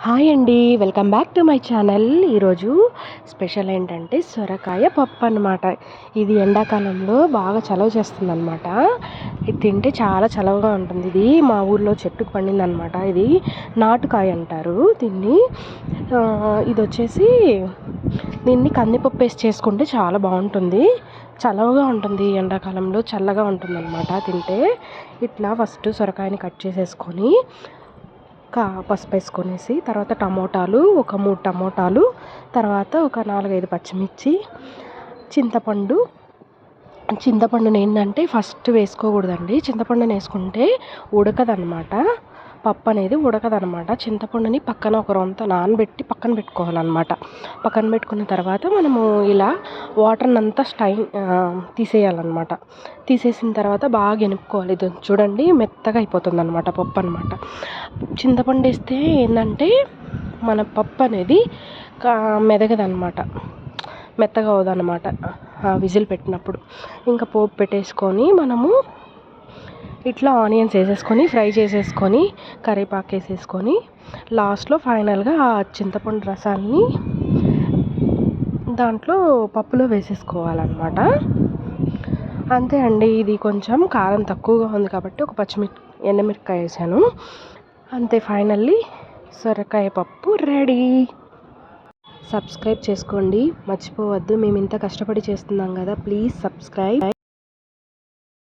Hi అండి, welcome back to my channel. ఈరోజు special ఏంటంటే సొరకాయ పప్పు అన్నమాట. ఇది ఎండాకాలంలో బాగా చలవ చేస్తుంది అనమాట. ఇది తింటే చాలా చలవగా ఉంటుంది. ఇది మా ఊర్లో చెట్టుకు పండిందనమాట. ఇది నాటుకాయ అంటారు దీన్ని. ఇది వచ్చేసి దీన్ని కందిపప్పు వేసి చేసుకుంటే చాలా బాగుంటుంది. చలవగా ఉంటుంది, ఎండాకాలంలో చల్లగా ఉంటుంది అనమాట తింటే. ఇట్లా ఫస్ట్ సొరకాయని కట్ చేసేసుకొని పసుపు వేసుకొనేసి, తర్వాత టమోటాలు ఒక 3 టమోటాలు, తర్వాత ఒక 4-5 పచ్చిమిర్చి, చింతపండుని ఏంటంటే ఫస్ట్ వేసుకోకూడదండి. చింతపండుని వేసుకుంటే ఉడకదనమాట, పప్పు అనేది ఉడకదనమాట. చింతపండుని పక్కన ఒక రొంత నానబెట్టి పక్కన పెట్టుకోవాలన్నమాట. పక్కన పెట్టుకున్న తర్వాత మనము ఇలా వాటర్ని అంతా తీసేయాలన్నమాట. తీసేసిన తర్వాత బాగా ఎనుపుకోవాలి. ఇది చూడండి మెత్తగా అయిపోతుంది అనమాట పప్పు అనమాట. చింతపండు వేస్తే ఏంటంటే మన పప్పు అనేది మెదగదనమాట, మెత్తగా అవదనమాట విజిల్ పెట్టినప్పుడు. ఇంకా పోపు పెట్టేసుకొని మనము ఇట్లా ఆనియన్స్ వేసేసుకొని ఫ్రై చేసేసుకొని కరివేపాకు వేసేసుకొని లాస్ట్లో ఫైనల్గా ఆ చింతపండు రసాన్ని దాంట్లో పప్పులో వేసేసుకోవాలన్నమాట. అంతే అండి. ఇది కొంచెం కారం తక్కువగా ఉంది కాబట్టి ఒక ఎండుమిరపకాయ వేసాను. అంతే, ఫైనల్లీ సొరకాయ పప్పు రెడీ. సబ్స్క్రైబ్ చేసుకోండి మర్చిపోవద్దు. మేము ఇంత కష్టపడి చేస్తున్నాం కదా, ప్లీజ్ సబ్స్క్రైబ్.